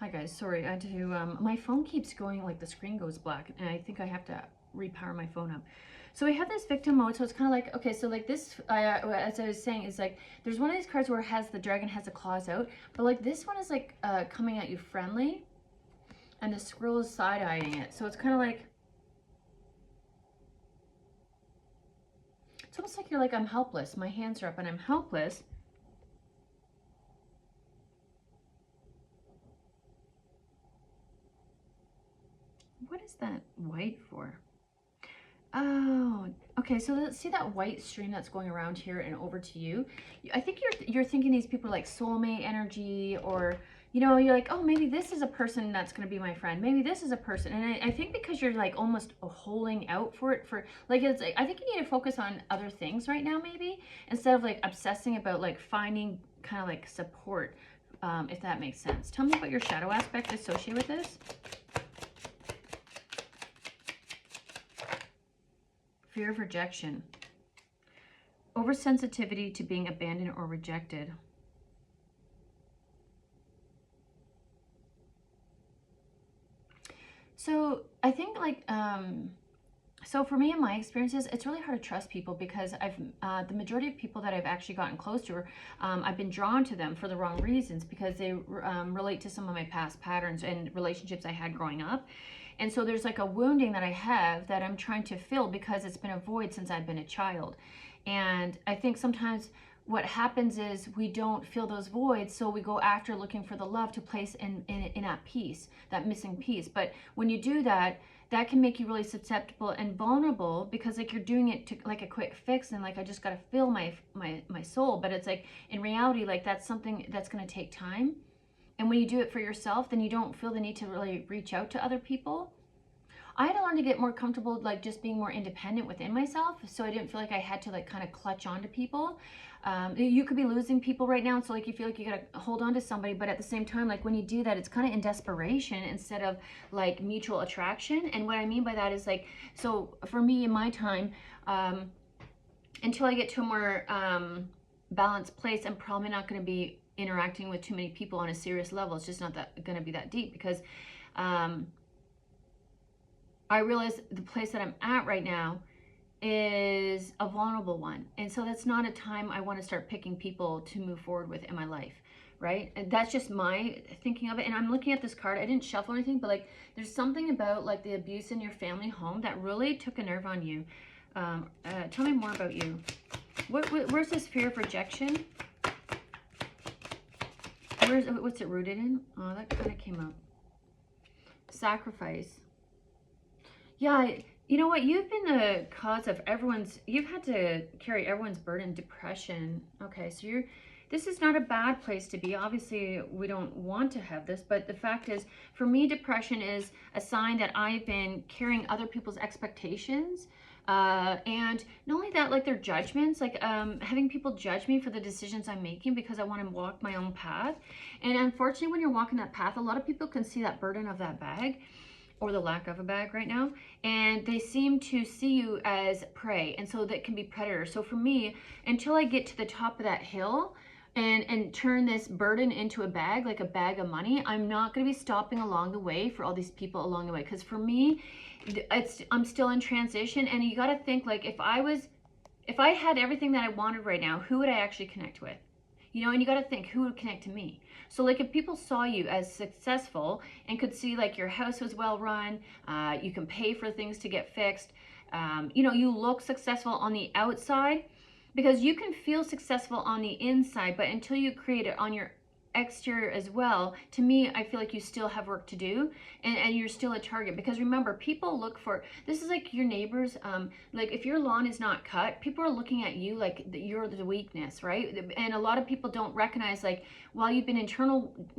Hi guys, sorry, I had to, my phone keeps going, like the screen goes black, and I think I have to repower my phone up. So we have this victim mode, so it's kind of like, okay, so like this, as I was saying, is like, there's one of these cards where it has the dragon has the claws out, but like this one is like coming at you friendly, and the squirrel is side-eyeing it. So it's kind of like, it's almost like you're like, I'm helpless. My hands are up and I'm helpless. What is that white for? Oh, okay. So let's see that white stream that's going around here and over to you. I think you're thinking these people are like soulmate energy, or you know, you're like, oh, maybe this is a person that's going to be my friend. Maybe this is a person. And I think because you're like almost holding out for it, for like, it's like, I think you need to focus on other things right now, maybe, instead of like obsessing about like finding kind of like support, if that makes sense. Tell me about your shadow aspect associated with this. Fear of rejection. Oversensitivity to being abandoned or rejected. So I think like, so for me in my experiences, it's really hard to trust people because the majority of people that I've actually gotten close to, I've been drawn to them for the wrong reasons because they relate to some of my past patterns and relationships I had growing up. And so there's like a wounding that I have that I'm trying to fill because it's been a void since I've been a child. And I think sometimes what happens is we don't fill those voids, so we go after looking for the love to place in that piece, that missing piece. But when you do that, that can make you really susceptible and vulnerable because like you're doing it to like a quick fix and like I just got to fill my soul. But it's like in reality, like that's something that's going to take time. And when you do it for yourself, then you don't feel the need to really reach out to other people. I had to learn to get more comfortable, like just being more independent within myself. So I didn't feel like I had to like kind of clutch on to people. You could be losing people right now. So like you feel like you got to hold on to somebody, but at the same time, like when you do that, it's kind of in desperation instead of like mutual attraction. And what I mean by that is like, so for me in my time, until I get to a more balanced place, I'm probably not going to be interacting with too many people on a serious level. It's just not that going to be that deep because I realize the place that I'm at right now is a vulnerable one. And so that's not a time I want to start picking people to move forward with in my life, right? And that's just my thinking of it. And I'm looking at this card. I didn't shuffle anything, but like there's something about like the abuse in your family home that really took a nerve on you. Tell me more about you. Where's this fear of rejection? What's it rooted in? Oh, that kind of came up. Sacrifice. Yeah, you know what? You've been the cause of you've had to carry everyone's burden, depression. Okay, so this is not a bad place to be. Obviously, we don't want to have this, but the fact is, for me, depression is a sign that I've been carrying other people's expectations. And not only that, like their judgments, like having people judge me for the decisions I'm making because I want to walk my own path. And unfortunately, when you're walking that path, a lot of people can see that burden of that bag or the lack of a bag right now, and they seem to see you as prey, and so that can be predators. So for me, until I get to the top of that hill and turn this burden into a bag, like a bag of money, I'm not going to be stopping along the way for all these people along the way, because for me, I'm still in transition. And you got to think, like, if I had everything that I wanted right now, who would I actually connect with? You know, and you got to think, who would connect to me? So like if people saw you as successful and could see like your house was well run, you can pay for things to get fixed, you know, you look successful on the outside, because you can feel successful on the inside, but until you create it on your exterior as well, to me, I feel like you still have work to do, and you're still a target. Because remember, people look for, this is like your neighbors, like if your lawn is not cut, people are looking at you like you're the weakness, right? And a lot of people don't recognize, like, while you've been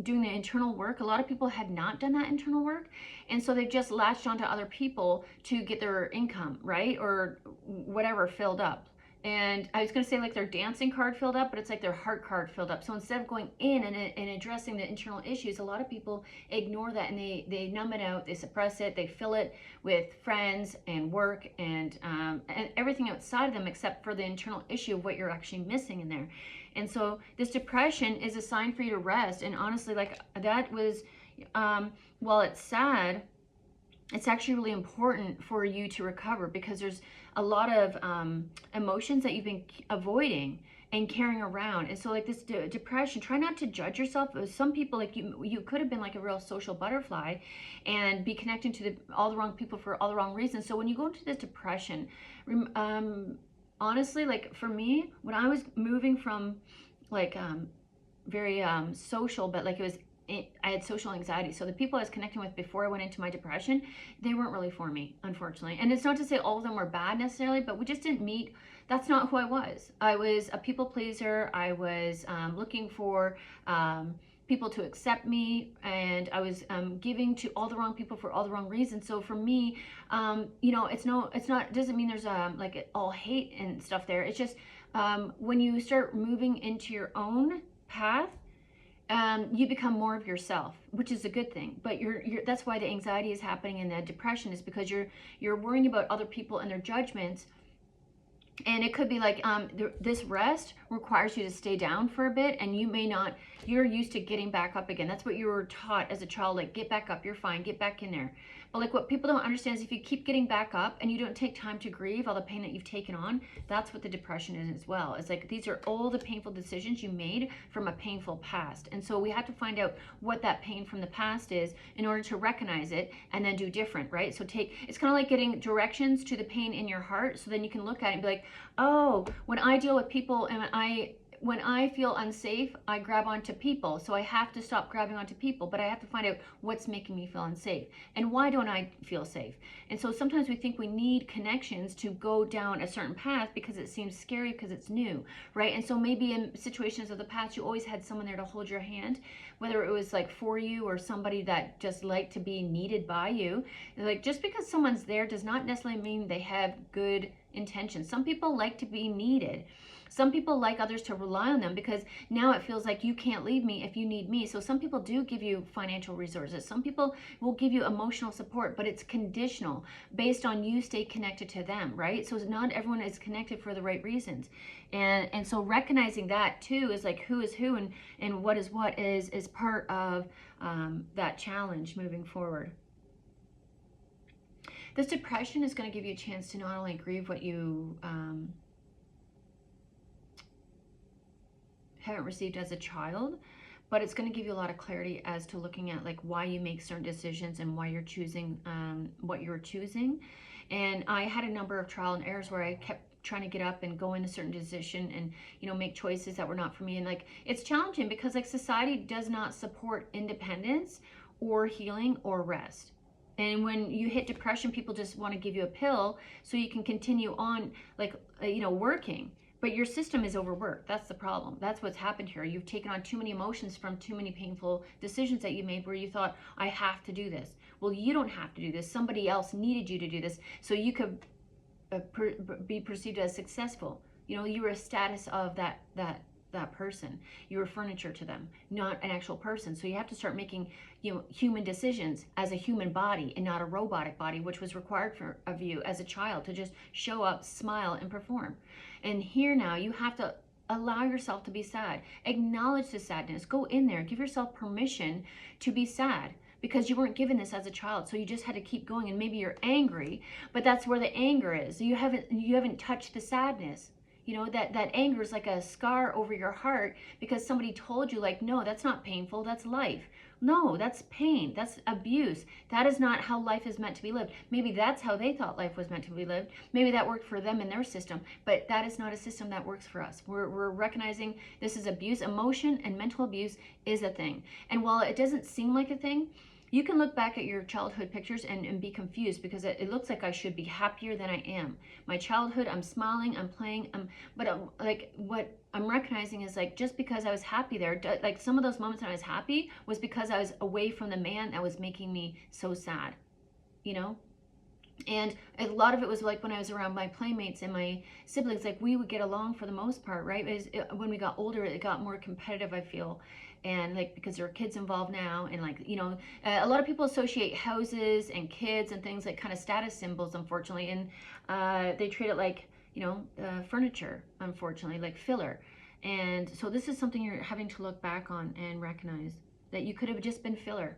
doing the internal work, a lot of people had not done that internal work, and so they've just latched onto other people to get their income, right, or whatever filled up. And I was going to say like their dancing card filled up, but it's like their heart card filled up. So instead of going in and addressing the internal issues, a lot of people ignore that, and they numb it out, they suppress it, they fill it with friends and work and everything outside of them except for the internal issue of what you're actually missing in there. And so this depression is a sign for you to rest. And honestly, like that was, While it's sad, it's actually really important for you to recover, because there's a lot of emotions that you've been avoiding and carrying around. And so like this depression, try not to judge yourself. Some people, like you could have been like a real social butterfly and be connecting to all the wrong people for all the wrong reasons. So when you go into this depression, honestly, like for me, when I was moving from like very social, but like I had social anxiety. So the people I was connecting with before I went into my depression, they weren't really for me, unfortunately. And it's not to say all of them were bad necessarily, but we just didn't meet. That's not who I was. I was a people pleaser. I was looking for people to accept me, and I was giving to all the wrong people for all the wrong reasons. So for me, you know, it's not, it doesn't mean there's like all hate and stuff there. It's just when you start moving into your own path, you become more of yourself, which is a good thing. But that's why the anxiety is happening and the depression is because you're worrying about other people and their judgments. And it could be like this rest requires you to stay down for a bit, and you may not, you're used to getting back up again. That's what you were taught as a child, like get back up, you're fine, get back in there. But like what people don't understand is if you keep getting back up and you don't take time to grieve all the pain that you've taken on, that's what the depression is as well. It's like these are all the painful decisions you made from a painful past. And so we have to find out what that pain from the past is in order to recognize it and then do different, right? So it's kind of like getting directions to the pain in your heart, so then you can look at it and be like, oh, when I deal with people and when I feel unsafe, I grab onto people. So I have to stop grabbing onto people, but I have to find out what's making me feel unsafe and why don't I feel safe. And so sometimes we think we need connections to go down a certain path because it seems scary because it's new, right? And so maybe in situations of the past, you always had someone there to hold your hand, whether it was like for you or somebody that just liked to be needed by you. Like just because someone's there does not necessarily mean they have good intentions. Some people like to be needed. Some people like others to rely on them because now it feels like you can't leave me if you need me. So some people do give you financial resources. Some people will give you emotional support, but it's conditional based on you stay connected to them, right? So not everyone is connected for the right reasons. And so recognizing that too is like who is who and what is part of that challenge moving forward. This depression is going to give you a chance to not only grieve what you haven't received as a child, but it's going to give you a lot of clarity as to looking at like why you make certain decisions and why you're choosing what you're choosing. And I had a number of trial and errors where I kept trying to get up and go in a certain decision and, you know, make choices that were not for me. And like it's challenging because like society does not support independence or healing or rest. And when you hit depression, people just want to give you a pill so you can continue on like you know, working. But your system is overworked. That's the problem. That's what's happened here. You've taken on too many emotions from too many painful decisions that you made where you thought, I have to do this. Well, you don't have to do this. Somebody else needed you to do this so you could be perceived as successful. You know, you were a status of that person. You were furniture to them, not an actual person. So you have to start making, you know, human decisions as a human body and not a robotic body, which was required of you as a child to just show up, smile, and perform. And here now you have to allow yourself to be sad. Acknowledge the sadness. Go in there. Give yourself permission to be sad because you weren't given this as a child. So you just had to keep going. And maybe you're angry, but that's where the anger is. You haven't touched the sadness. You know, that anger is like a scar over your heart because somebody told you like, no, that's not painful. That's life. No, that's pain. That's abuse. That is not how life is meant to be lived. Maybe that's how they thought life was meant to be lived. Maybe that worked for them in their system, but that is not a system that works for us. We're recognizing this is abuse. Emotion and mental abuse is a thing. And while it doesn't seem like a thing, you can look back at your childhood pictures and be confused because it looks like I should be happier than I am. My childhood, I'm smiling, I'm playing, but like what I'm recognizing is like just because I was happy there, like some of those moments when I was happy was because I was away from the man that was making me so sad, you know? And a lot of it was like when I was around my playmates and my siblings, like we would get along for the most part, right? When we got older, it got more competitive, I feel. And like, because there are kids involved now and like, you know, a lot of people associate houses and kids and things like kind of status symbols, unfortunately. And they treat it like, you know, furniture, unfortunately, like filler. And so this is something you're having to look back on and recognize that you could have just been filler.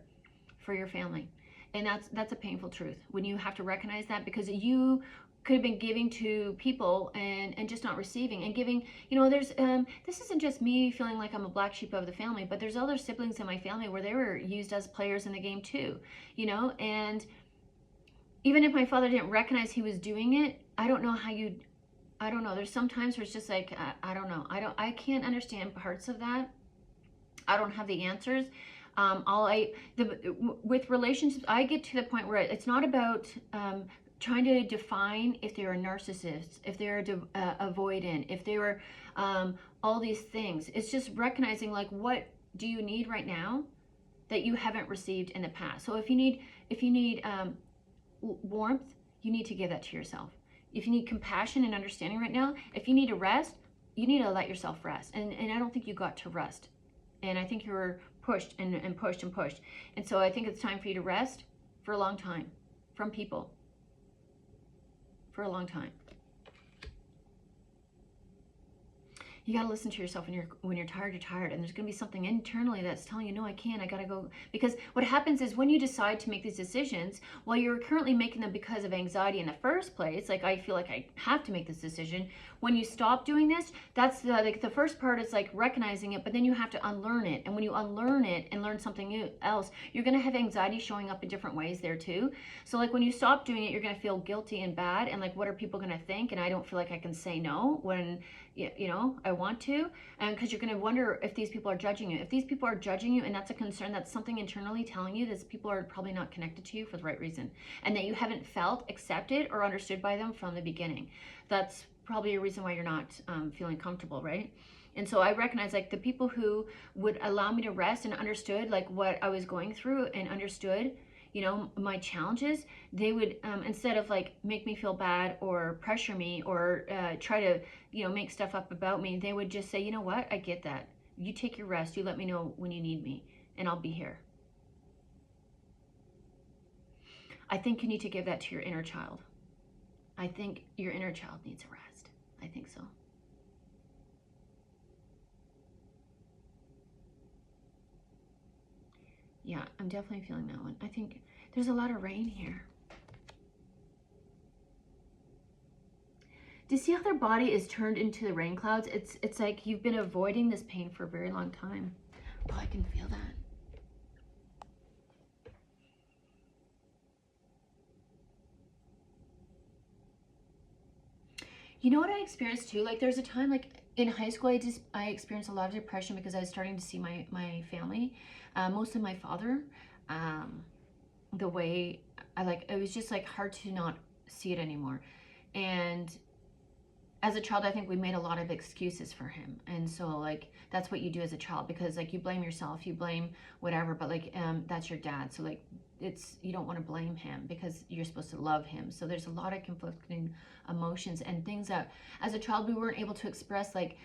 for your family. And that's a painful truth when you have to recognize that, because you could have been giving to people and just not receiving and giving. There's this isn't just me feeling like I'm a black sheep of the family, but there's other siblings in my family where they were used as players in the game too, and even if my father didn't recognize he was doing it, I don't know how you, I don't know. There's some times where it's just like, I don't know. I can't understand parts of that. I don't have the answers. With relationships, I get to the point where it's not about trying to define if they're a narcissist, if they're avoidant, if they were all these things. It's just recognizing, like, what do you need right now that you haven't received in the past. So if you need warmth, you need to give that to yourself. If you need compassion and understanding right now, if you need a rest, you need to let yourself rest. And I don't think you got to rest. And I think you were pushed and pushed and pushed. And so I think it's time for you to rest for a long time from people. For a long time. You got to listen to yourself when you're tired, you're tired. And there's going to be something internally that's telling you, no, I can't, I got to go. Because what happens is when you decide to make these decisions, while you're currently making them because of anxiety in the first place, like, I feel like I have to make this decision. When you stop doing this, that's the first part is like recognizing it, but then you have to unlearn it. And when you unlearn it and learn something else, you're going to have anxiety showing up in different ways there too. So like when you stop doing it, you're going to feel guilty and bad. And like, what are people going to think? And I don't feel like I can say no when, I want to, and because you're going to wonder if these people are judging you. If these people are judging you and that's a concern, that's something internally telling you that people are probably not connected to you for the right reason, and that you haven't felt accepted or understood by them from the beginning. That's probably a reason why you're not feeling comfortable, right? And so I recognize, like, the people who would allow me to rest and understood like what I was going through and understood my challenges, they would, instead of like make me feel bad or pressure me or try to, make stuff up about me, they would just say, you know what, I get that. You take your rest. You let me know when you need me and I'll be here. I think you need to give that to your inner child. I think your inner child needs a rest. I think so. Yeah, I'm definitely feeling that one. I think there's a lot of rain here. Do you see how their body is turned into the rain clouds? It's like you've been avoiding this pain for a very long time. Oh, I can feel that. You know what I experienced too? Like, there's a time, like in high school, I experienced a lot of depression because I was starting to see my family, mostly my father, the way it was just like hard to not see it anymore. And as a child, I think we made a lot of excuses for him. And so like, that's what you do as a child, because like you blame yourself, you blame whatever, but like, that's your dad. So like, you don't want to blame him because you're supposed to love him. So there's a lot of conflicting emotions and things that as a child we weren't able to express. Like,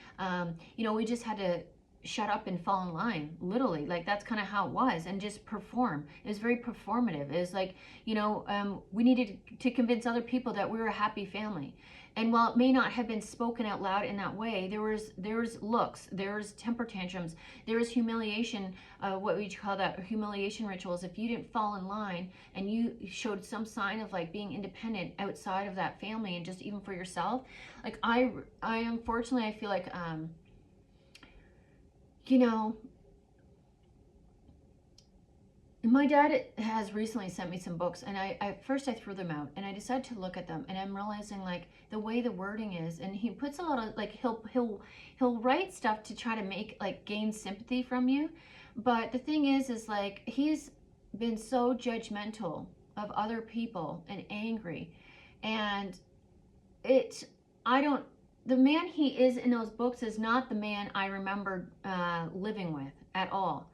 we just had to shut up and fall in line, literally. Like, that's kind of how it was, and just perform. It was very performative. It was like, we needed to convince other people that we were a happy family. And while it may not have been spoken out loud in that way, there was looks, there was temper tantrums, there was humiliation, what would you call that, humiliation rituals. If you didn't fall in line and you showed some sign of like being independent outside of that family and just even for yourself, like I unfortunately, I feel like, my dad has recently sent me some books, and at first I threw them out, and I decided to look at them, and I'm realizing like the way the wording is, and he puts a lot of like he'll write stuff to try to make like gain sympathy from you, but the thing is like he's been so judgmental of other people and angry, and the man he is in those books is not the man I remember living with at all.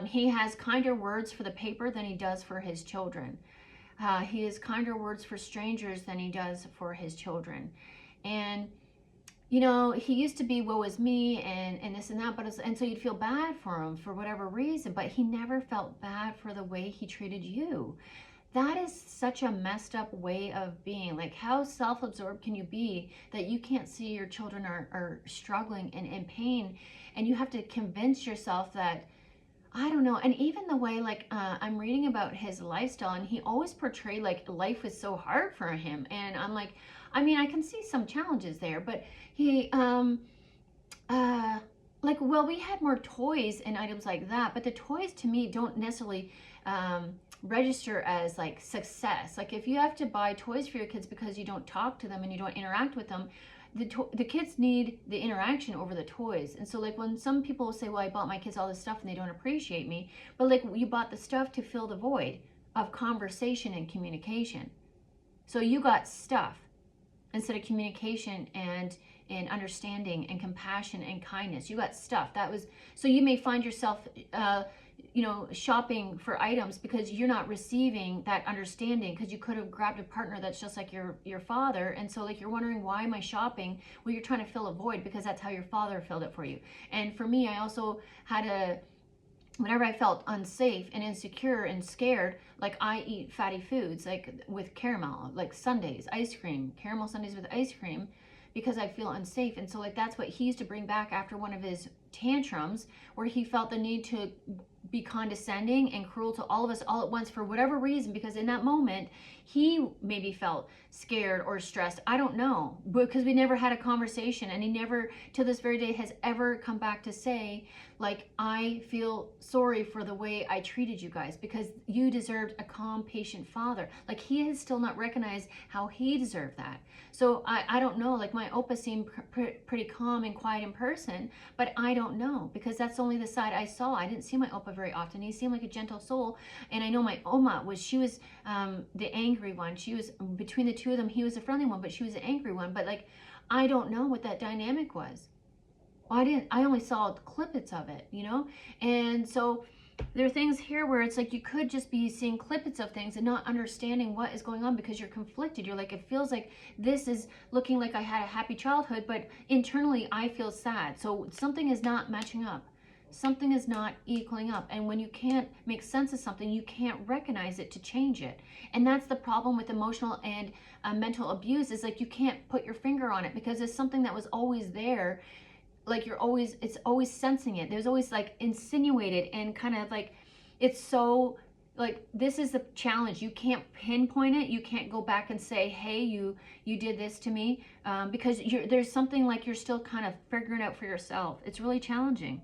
He has kinder words for the paper than he does for his children. He has kinder words for strangers than he does for his children. And, he used to be, woe is me, and this and that, and so you'd feel bad for him for whatever reason, but he never felt bad for the way he treated you. That is such a messed up way of being. Like, how self-absorbed can you be that you can't see your children are struggling and in pain, and you have to convince yourself that I don't know. And even the way, like, I'm reading about his lifestyle, and he always portrayed like life was so hard for him. And I'm like, I mean, I can see some challenges there, but he, uh, like, well, we had more toys and items like that, but the toys to me don't necessarily register as like success. Like, if you have to buy toys for your kids because you don't talk to them and you don't interact with them, the kids need the interaction over the toys. And so, like, when some people will say, well, I bought my kids all this stuff and they don't appreciate me, but like, you bought the stuff to fill the void of conversation and communication. So you got stuff instead of communication and understanding and compassion and kindness. You got stuff. That was, so you may find yourself you know, shopping for items because you're not receiving that understanding, because you could have grabbed a partner that's just like your father. And so, like, you're wondering, why am I shopping? Well, you're trying to fill a void because that's how your father filled it for you. And for me, I also had a, whenever I felt unsafe and insecure and scared, like, I eat fatty foods, like with caramel, like sundaes, ice cream, caramel sundaes with ice cream, because I feel unsafe. And so, like, that's what he used to bring back after one of his tantrums, where he felt the need to be condescending and cruel to all of us all at once for whatever reason, because in that moment he maybe felt scared or stressed. I don't know, because we never had a conversation, and he never to this very day has ever come back to say, like, I feel sorry for the way I treated you guys, because you deserved a calm, patient father. Like, he has still not recognized how he deserved that. So I don't know, like, my Opa seemed pretty calm and quiet in person, but I don't know, because that's only the side I saw. I didn't see my Opa very often. He seemed like a gentle soul. And I know my Oma was, she was the angry one. She was, between the two of them, he was the friendly one, but she was the angry one. But, like, I don't know what that dynamic was. I only saw clippets of it, you know? And so there are things here where it's like you could just be seeing clippets of things and not understanding what is going on, because you're conflicted. You're like, it feels like this is looking like I had a happy childhood, but internally I feel sad. So something is not matching up. Something is not equaling up. And when you can't make sense of something, you can't recognize it to change it. And that's the problem with emotional and mental abuse, is like, you can't put your finger on it because it's something that was always there. Like, it's always sensing it. There's always, like, insinuated, and kind of like, it's so, like, this is the challenge. You can't pinpoint it. You can't go back and say, hey, you did this to me, because there's something, like, you're still kind of figuring out for yourself. It's really challenging.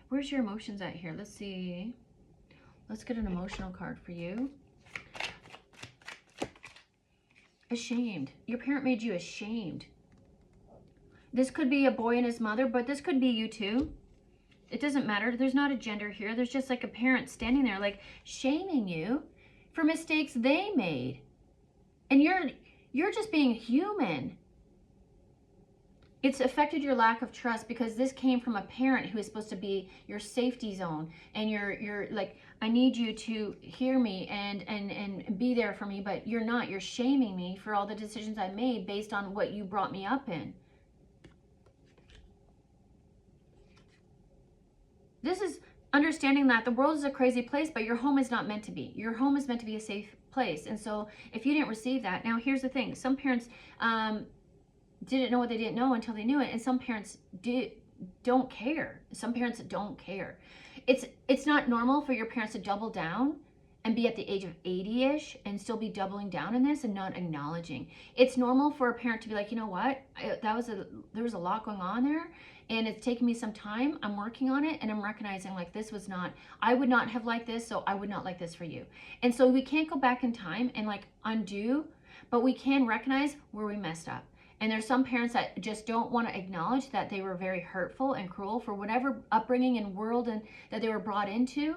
Where's your emotions at here? Let's see. Let's get an emotional card for you. Ashamed. Your parent made you ashamed. This could be a boy and his mother, but this could be you too. It doesn't matter. There's not a gender here. There's just like a parent standing there, like, shaming you for mistakes they made. And you're just being human. It's affected your lack of trust, because this came from a parent who is supposed to be your safety zone, and you're like, I need you to hear me and be there for me, but you're not. You're shaming me for all the decisions I made based on what you brought me up in. This is understanding that the world is a crazy place, but your home is not meant to be. Your home is meant to be a safe place. And so if you didn't receive that, now here's the thing. Some parents didn't know what they didn't know until they knew it, and some parents don't care. Some parents don't care. It's not normal for your parents to double down and be at the age of 80-ish and still be doubling down in this and not acknowledging. It's normal for a parent to be like, you know what, there was a lot going on there, and it's taken me some time. I'm working on it, and I'm recognizing, like, this was not, I would not have liked this, so I would not like this for you. And so we can't go back in time and, like, undo, but we can recognize where we messed up. And there's some parents that just don't want to acknowledge that they were very hurtful and cruel for whatever upbringing and world and that they were brought into.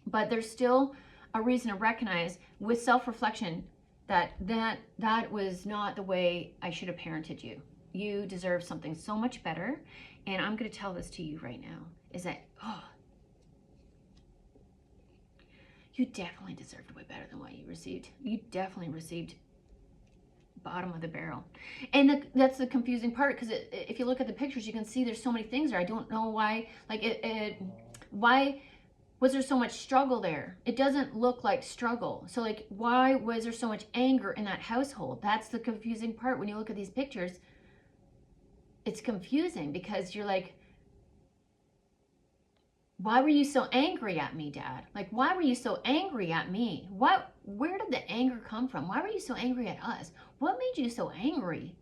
But there's still a reason to recognize with self-reflection that was not the way I should have parented you. You deserve something so much better. And I'm going to tell this to you right now, is that, you definitely deserved way better than what you received. You definitely received bottom of the barrel. And that's the confusing part, because if you look at the pictures, you can see there's so many things there. I don't know why, like, why was there so much struggle there? It doesn't look like struggle. So, like, why was there so much anger in that household? That's the confusing part when you look at these pictures. it's confusing because you're like, why were you so angry at me, Dad? Like, why were you so angry at me? Where did the anger come from? Why were you so angry at us? What made you so angry?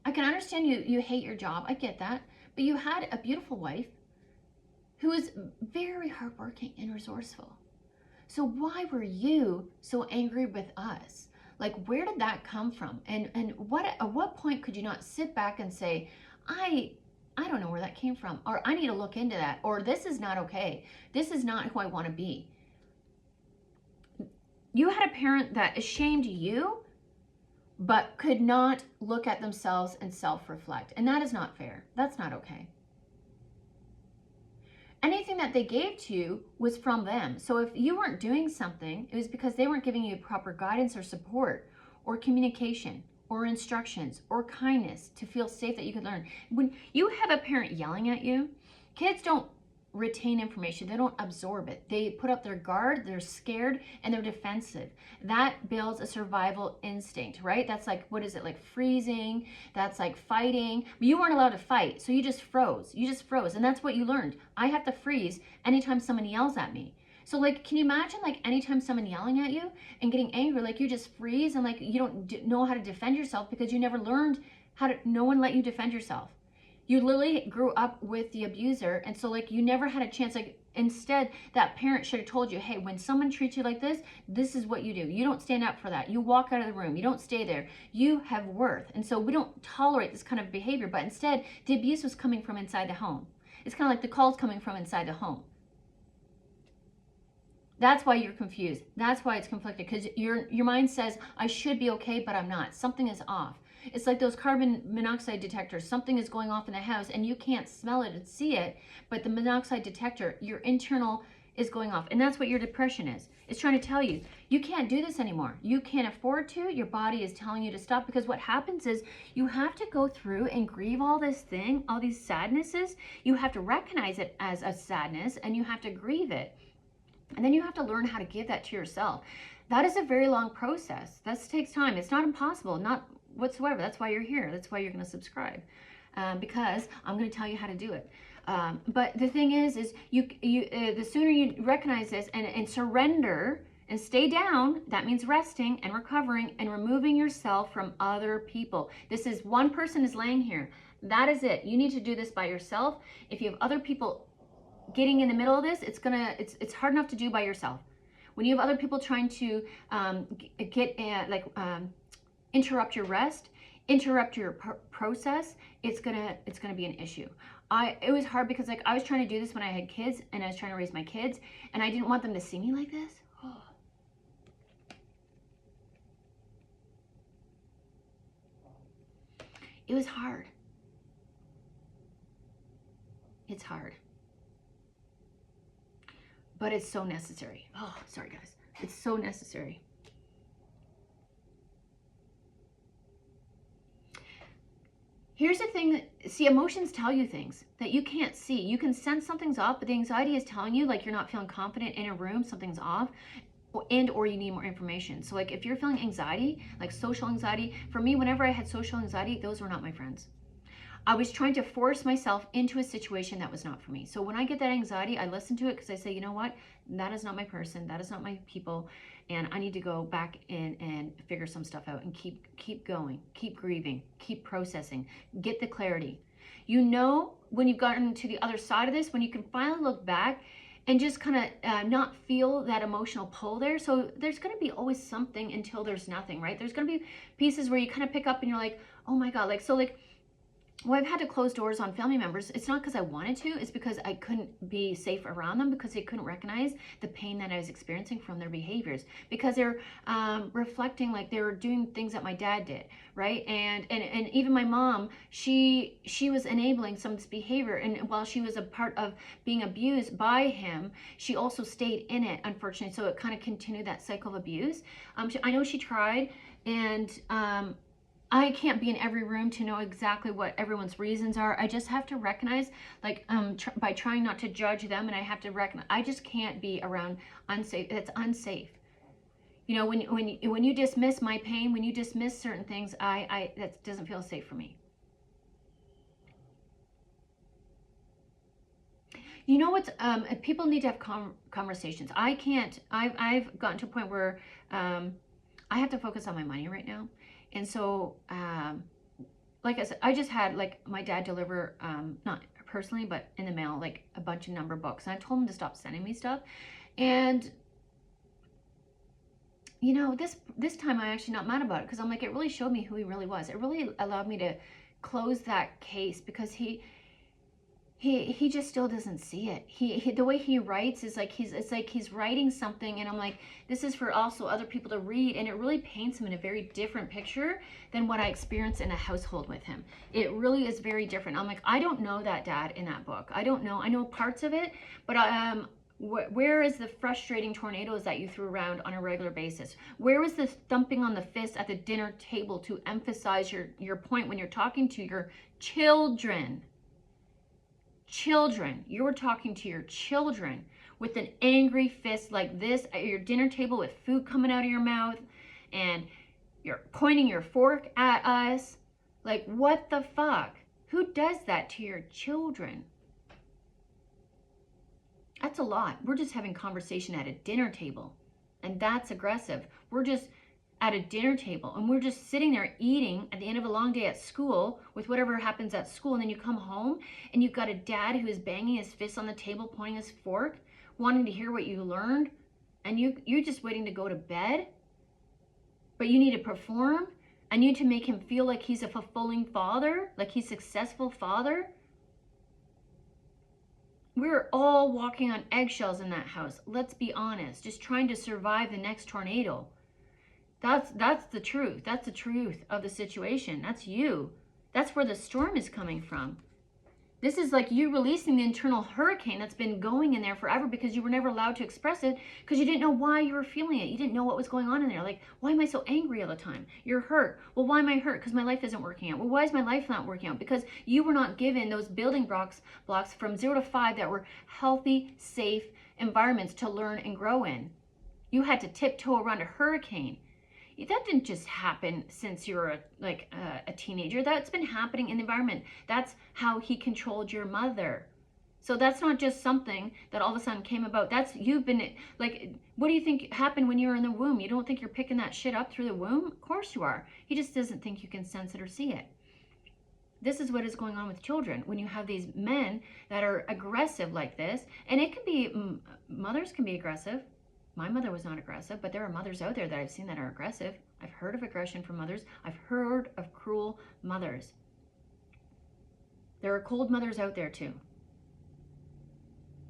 I can understand you hate your job. I get that. But you had a beautiful wife who was very hardworking and resourceful. So why were you so angry with us? Like, where did that come from? And at what point could you not sit back and say, I don't know where that came from, or I need to look into that, or this is not okay. This is not who I want to be. You had a parent that ashamed you, but could not look at themselves and self-reflect. And that is not fair. That's not okay. Anything that they gave to you was from them. So if you weren't doing something, it was because they weren't giving you proper guidance or support or communication or instructions or kindness to feel safe that you could learn. When you have a parent yelling at you, kids don't retain information. They don't absorb it. They put up their guard, they're scared, and they're defensive. That builds a survival instinct, right? That's like, what is it, like freezing? That's like fighting. You weren't allowed to fight, so you just froze. You just froze, and that's what you learned. I have to freeze anytime someone yells at me. So like, can you imagine like anytime someone yelling at you and getting angry, like you just freeze and like you don't know how to defend yourself because you never learned how to, no one let you defend yourself. You literally grew up with the abuser, and so like you never had a chance. Like instead, that parent should have told you, hey, when someone treats you like this is what you do. You don't stand up for that. You walk out of the room. You don't stay there. You have worth. And so we don't tolerate this kind of behavior, but instead the abuse was coming from inside the home. It's kind of like the calls coming from inside the home. That's why you're confused. That's why it's conflicted, because your mind says, I should be okay, but I'm not. Something is off. It's like those carbon monoxide detectors. Something is going off in the house and you can't smell it and see it, but the monoxide detector, your internal, is going off. And that's what your depression is. It's trying to tell you, you can't do this anymore. You can't afford to. Your body is telling you to stop, because what happens is you have to go through and grieve all this thing, all these sadnesses. You have to recognize it as a sadness and you have to grieve it. And then you have to learn how to give that to yourself. That is a very long process. That takes time. It's not impossible, not whatsoever. That's why you're here. That's why you're going to subscribe, because I'm going to tell you how to do it. But the thing is the sooner you recognize this and surrender and stay down, that means resting and recovering and removing yourself from other people. This is one person is laying here. That is it. You need to do this by yourself. If you have other people getting in the middle of this, it's hard enough to do by yourself. When you have other people trying to interrupt your rest, interrupt your process, it's gonna be an issue. It was hard because like I was trying to do this when I had kids and I was trying to raise my kids, and I didn't want them to see me like this. Oh. It was hard. It's hard. But it's so necessary. Oh, sorry guys. It's so necessary. Here's the thing, see, emotions tell you things that you can't see. You can sense something's off, but the anxiety is telling you like you're not feeling confident in a room, something's off, and or you need more information. So like if you're feeling anxiety, like social anxiety, for me, whenever I had social anxiety, those were not my friends. I was trying to force myself into a situation that was not for me. So when I get that anxiety, I listen to it because I say, you know what? That is not my person. That is not my people. And I need to go back in and figure some stuff out and keep going, keep grieving, keep processing, get the clarity. You know, when you've gotten to the other side of this, when you can finally look back and just kind of not feel that emotional pull there. So there's going to be always something until there's nothing, right? There's going to be pieces where you kind of pick up and you're like, oh my God, like, so like, well, I've had to close doors on family members. It's not because I wanted to, it's because I couldn't be safe around them, because they couldn't recognize the pain that I was experiencing from their behaviors, because they're reflecting like they were doing things that my dad did, right? And even my mom, she was enabling some of this behavior, and while she was a part of being abused by him, she also stayed in it, unfortunately, so it kind of continued that cycle of abuse. I know she tried, and I can't be in every room to know exactly what everyone's reasons are. I just have to recognize, like, by trying not to judge them, and I have to recognize, I just can't be around unsafe. It's unsafe. You know, when you dismiss my pain, when you dismiss certain things, that doesn't feel safe for me. You know what's, people need to have conversations. I've gotten to a point where I have to focus on my money right now. And so, like I said, I just had like my dad deliver, not personally, but in the mail, like a bunch of number books. And I told him to stop sending me stuff. And, you know, this time I'm actually not mad about it, because I'm like, it really showed me who he really was. It really allowed me to close that case, because he just still doesn't see it. He the way he writes is like it's like he's writing something, and I'm like, this is for also other people to read, and it really paints him in a very different picture than what I experienced in a household with him. It really is very different. I'm like, I don't know that dad in that book. I don't know. I know parts of it, but where is the frustrating tornadoes that you threw around on a regular basis? Where was the thumping on the fist at the dinner table to emphasize your point when you're talking to your children? Children, you were talking to your children with an angry fist like this at your dinner table, with food coming out of your mouth, and you're pointing your fork at us. Like, what the fuck? Who does that to your children? That's a lot. We're just having conversation at a dinner table, and that's aggressive. We're just at a dinner table, and we're just sitting there eating at the end of a long day at school with whatever happens at school, and then you come home and you've got a dad who is banging his fist on the table, pointing his fork, wanting to hear what you learned, and you're just waiting to go to bed, but you need to perform, and you need to make him feel like he's a fulfilling father, like he's a successful father. We're all walking on eggshells in that house. Let's be honest, just trying to survive the next tornado. That's the truth. That's the truth of the situation. That's you. That's where the storm is coming from. This is like you releasing the internal hurricane that's been going in there forever, because you were never allowed to express it, because you didn't know why you were feeling it. You didn't know what was going on in there. Like, why am I so angry all the time? You're hurt. Well, why am I hurt? Because my life isn't working out. Well, why is my life not working out? Because you were not given those building blocks from 0 to 5 that were healthy, safe environments to learn and grow in. You had to tiptoe around a hurricane. That didn't just happen since you were a teenager. That's been happening in the environment. That's how he controlled your mother. So that's not just something that all of a sudden came about. You've been like, what do you think happened when you were in the womb? You don't think you're picking that shit up through the womb? Of course you are. He just doesn't think you can sense it or see it. This is what is going on with children when you have these men that are aggressive like this. And it can be, mothers can be aggressive. My mother was not aggressive, but there are mothers out there that I've seen that are aggressive. I've heard of aggression from mothers. I've heard of cruel mothers. There are cold mothers out there too.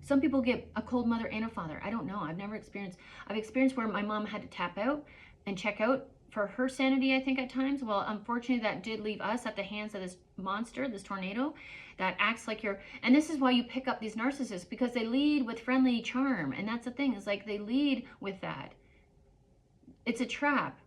Some people get a cold mother and a father. I don't know. I've experienced where my mom had to tap out and check out for her sanity, I think, at times. Well, unfortunately, that did leave us at the hands of this monster, this tornado, that acts like and this is why you pick up these narcissists, because they lead with friendly charm. And that's the thing, is like they lead with that. It's a trap.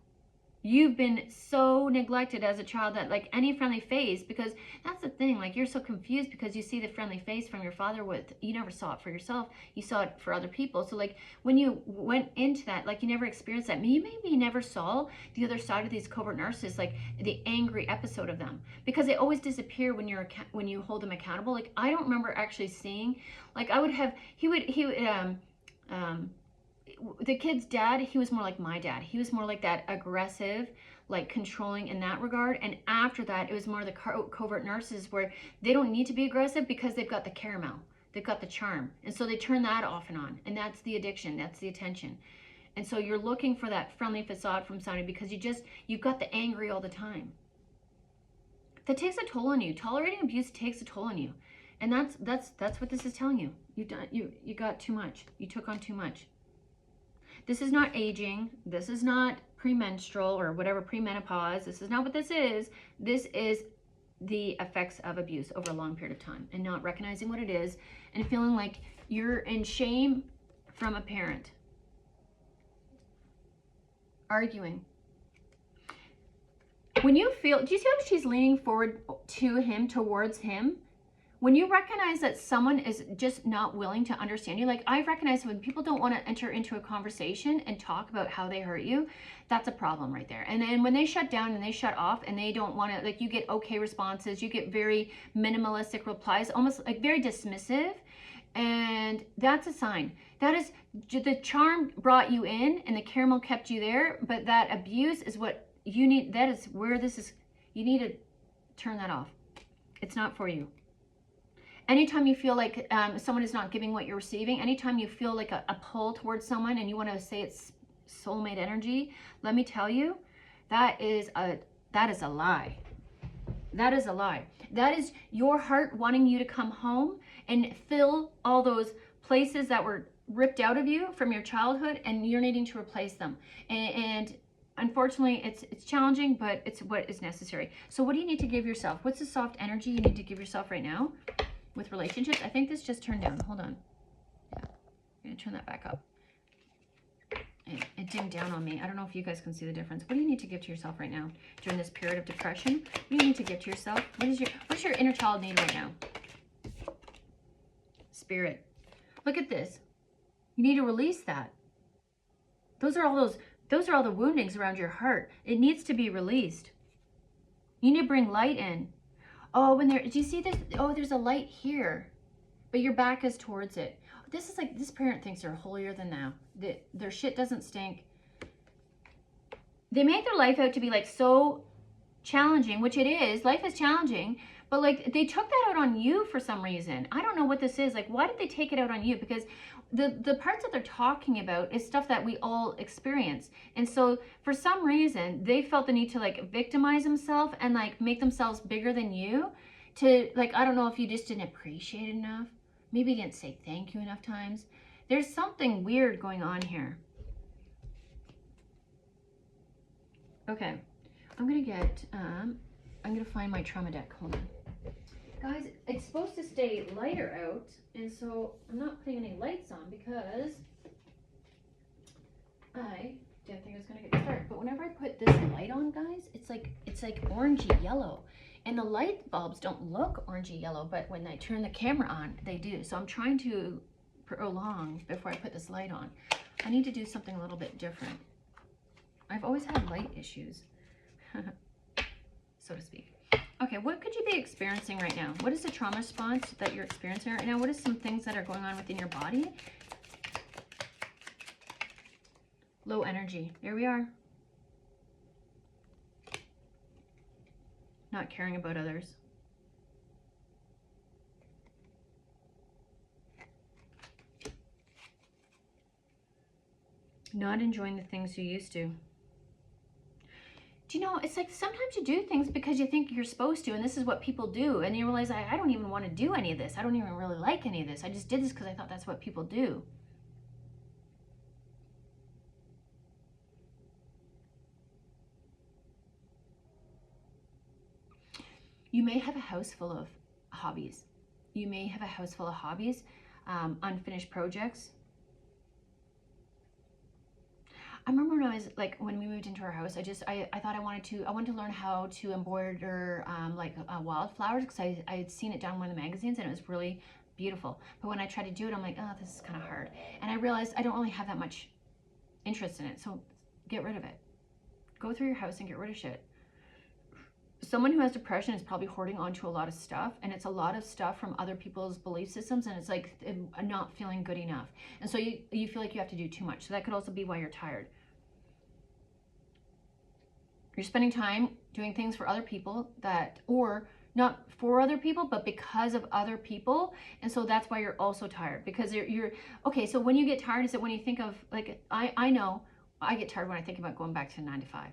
You've been so neglected as a child that like any friendly face, because that's the thing, like you're so confused because you see the friendly face from your father, you never saw it for yourself, you saw it for other people. So like when you went into that, like you never experienced that. Maybe you never saw the other side of these covert narcissists, like the angry episode of them, because they always disappear when you hold them accountable. Like I don't remember actually seeing, like he would the kid's dad, he was more like my dad. He was more like that aggressive, like controlling in that regard. And after that, it was more the covert narcissists, where they don't need to be aggressive because they've got the caramel, they've got the charm. And so they turn that off and on. And that's the addiction, that's the attention. And so you're looking for that friendly facade from somebody because you've got the angry all the time. That takes a toll on you. Tolerating abuse takes a toll on you. And that's what this is telling you. You got too much. You took on too much. This is not aging. This is not premenstrual or whatever, premenopause. This is not what this is. This is the effects of abuse over a long period of time, and not recognizing what it is and feeling like you're in shame from a parent. Arguing. When you feel, do you see how she's leaning forward to him, towards him? when you recognize that someone is just not willing to understand you, like I recognize when people don't want to enter into a conversation and talk about how they hurt you, that's a problem right there. And then when they shut down and they shut off and they don't want to, like, you get okay responses, you get very minimalistic replies, almost like very dismissive. And that's a sign. That is, the charm brought you in and the caramel kept you there, but that abuse is what you need. That is where this is, you need to turn that off. It's not for you. Anytime you feel like someone is not giving what you're receiving, anytime you feel like a pull towards someone and you want to say it's soulmate energy, let me tell you, that is a lie. That is a lie. That is your heart wanting you to come home and fill all those places that were ripped out of you from your childhood, and you're needing to replace them. And unfortunately, it's challenging, but it's what is necessary. So what do you need to give yourself? What's the soft energy you need to give yourself right now with relationships? I think this just turned down. Hold on. Yeah, I'm gonna turn that back up. It dimmed down on me. I don't know if you guys can see the difference. What do you need to give to yourself right now during this period of depression? What do you need to give to yourself? What is your inner child need right now? Spirit. Look at this. You need to release that. Those are all the woundings around your heart. It needs to be released. You need to bring light in. Oh, do you see this? Oh, there's a light here, but your back is towards it. This is like, this parent thinks they're holier than thou. Their shit doesn't stink. They make their life out to be like so challenging, which it is. Life is challenging, but like they took that out on you for some reason. I don't know what this is. Like, why did they take it out on you? Because the parts that they're talking about is stuff that we all experience. And so for some reason, they felt the need to like victimize themselves and like make themselves bigger than you, to like, I don't know if you just didn't appreciate it enough. Maybe you didn't say thank you enough times. There's something weird going on here. Okay, I'm gonna find my trauma deck. Hold on. Guys, it's supposed to stay lighter out, and so I'm not putting any lights on because I didn't think I was gonna get started. But whenever I put this light on, guys, it's like orangey yellow. And the light bulbs don't look orangey yellow, but when I turn the camera on, they do. So I'm trying to prolong before I put this light on. I need to do something a little bit different. I've always had light issues, so to speak. Okay, what could you be experiencing right now? What is the trauma response that you're experiencing right now? What is some things that are going on within your body? Low energy. There we are. Not caring about others. Not enjoying the things you used to. Do you know, it's like sometimes you do things because you think you're supposed to, and this is what people do, and you realize, I don't even want to do any of this. I don't even really like any of this. I just did this because I thought that's what people do. You may have a house full of hobbies. You may have a house full of hobbies, unfinished projects. I remember when I was like, when we moved into our house, I thought I wanted to learn how to embroider wildflowers, because I had seen it down in one of the magazines and it was really beautiful. But when I tried to do it, I'm like, oh, this is kind of hard. And I realized I don't really have that much interest in it. So get rid of it. Go through your house and get rid of shit. Someone who has depression is probably hoarding onto a lot of stuff, and it's a lot of stuff from other people's belief systems, and it's like not feeling good enough. And so you feel like you have to do too much. So that could also be why you're tired. You're spending time doing things for other people or not for other people, but because of other people. And so that's why you're also tired, because you're okay. So when you get tired, is it when you think of, like, I know I get tired when I think about going back to 9 to 5.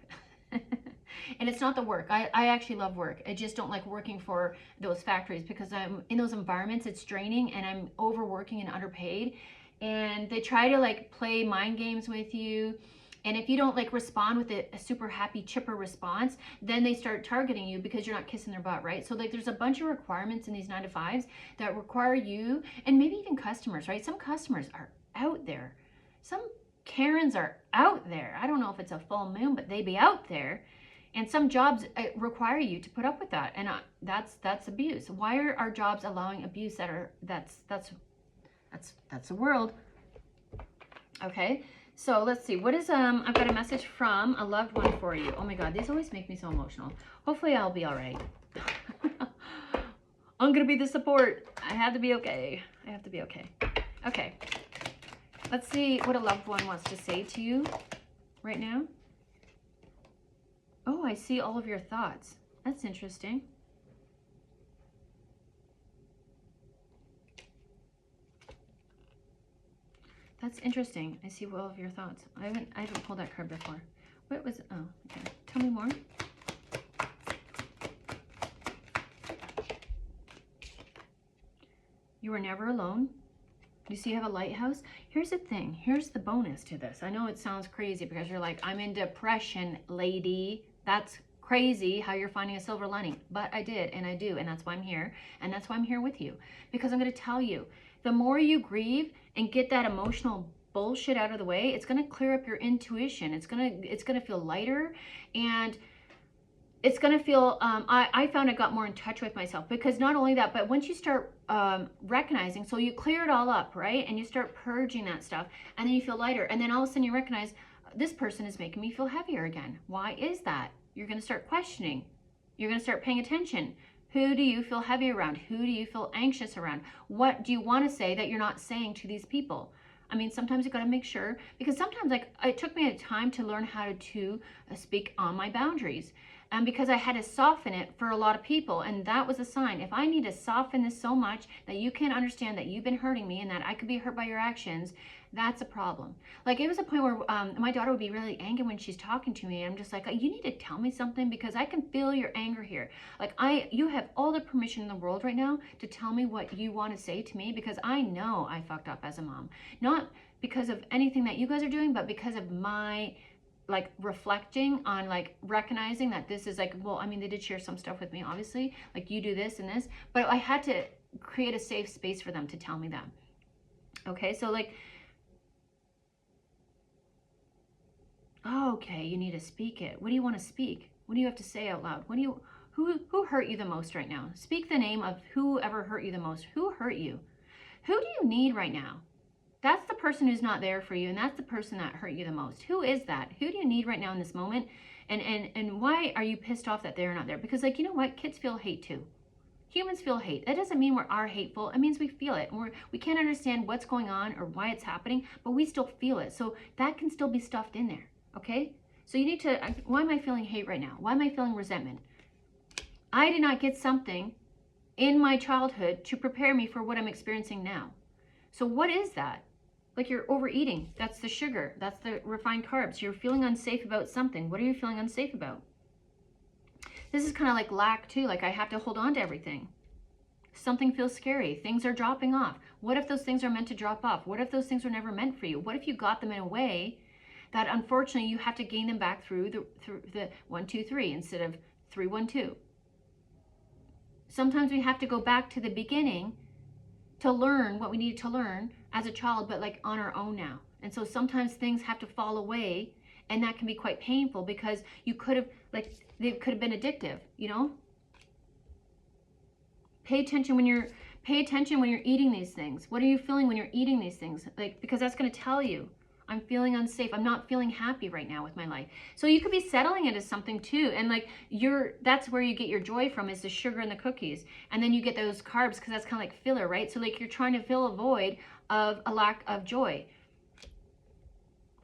And it's not the work. I actually love work. I just don't like working for those factories, because I'm in those environments. It's draining, and I'm overworking and underpaid. And they try to like play mind games with you. And if you don't like respond with a super happy, chipper response, then they start targeting you because you're not kissing their butt, right? So like there's a bunch of requirements in these 9 to 5s that require you, and maybe even customers, right? Some customers are out there. Some Karens are out there. I don't know if it's a full moon, but they be out there. And some jobs require you to put up with that, and that's abuse. Why are our jobs allowing abuse? That's the world. Okay, so let's see. What is I've got a message from a loved one for you. Oh my God, these always make me so emotional. Hopefully, I'll be all right. I'm gonna be the support. I have to be okay. I have to be okay. Okay. Let's see what a loved one wants to say to you right now. Oh, I see all of your thoughts. That's interesting. That's interesting. I see all of your thoughts. I haven't pulled that card before. What was, oh, okay. Tell me more. You were never alone. You see, you have a lighthouse. Here's the thing. Here's the bonus to this. I know it sounds crazy because you're like, I'm in depression, lady. That's crazy how you're finding a silver lining. But I did, and I do, and that's why I'm here. And that's why I'm here with you. Because I'm going to tell you, the more you grieve and get that emotional bullshit out of the way, it's going to clear up your intuition. It's going to feel lighter, and it's going to feel, I found I got more in touch with myself, because not only that, but once you start recognizing, so you clear it all up, right? And you start purging that stuff, and then you feel lighter. And then all of a sudden you recognize, this person is making me feel heavier again. Why is that? You're going to start questioning. You're going to start paying attention. Who do you feel heavy around? Who do you feel anxious around? What do you want to say that you're not saying to these people? I mean, sometimes you got to make sure, because sometimes, like, it took me a time to learn how to speak on my boundaries. Because I had to soften it for a lot of people, and that was a sign. If I need to soften this so much that you can't understand that you've been hurting me and that I could be hurt by your actions, that's a problem. Like, it was a point where my daughter would be really angry when she's talking to me. I'm just like, you need to tell me something, because I can feel your anger here. Like, you have all the permission in the world right now to tell me what you want to say to me, because I know I fucked up as a mom. Not because of anything that you guys are doing, but because of my, like, reflecting on, like, recognizing that this is like, well, I mean, they did share some stuff with me, obviously, like, you do this and this, but I had to create a safe space for them to tell me that. Okay, so, like, okay, you need to speak it. What do you want to speak? What do you have to say out loud? Who hurt you the most right now? Speak the name of whoever hurt you the most. Who hurt you? Who do you need right now? That's the person who's not there for you, and that's the person that hurt you the most. Who is that? Who do you need right now in this moment? And why are you pissed off that they're not there? Because, like, you know what? Kids feel hate too. Humans feel hate. That doesn't mean we are hateful. It means we feel it. We can't understand what's going on or why it's happening, but we still feel it. So that can still be stuffed in there, okay? So you need to, why am I feeling hate right now? Why am I feeling resentment? I did not get something in my childhood to prepare me for what I'm experiencing now. So what is that? Like, you're overeating. That's the sugar. That's the refined carbs. You're feeling unsafe about something. What are you feeling unsafe about? This is kind of like lack too. Like, I have to hold on to everything. Something feels scary. Things are dropping off. What if those things are meant to drop off? What if those things were never meant for you? What if you got them in a way that, unfortunately, you have to gain them back through the 1, 2, 3 instead of 3, 1, 2? Sometimes we have to go back to the beginning to learn what we needed to learn as a child, but, like, on our own now. And so sometimes things have to fall away, and that can be quite painful, because you could have, like, they could have been addictive, you know? Pay attention when you're eating these things. What are you feeling when you're eating these things? Like, because that's going to tell you, I'm feeling unsafe. I'm not feeling happy right now with my life. So you could be settling it as something too. And, like, that's where you get your joy from, is the sugar and the cookies. And then you get those carbs, because that's kind of like filler, right? So, like, you're trying to fill a void of a lack of joy.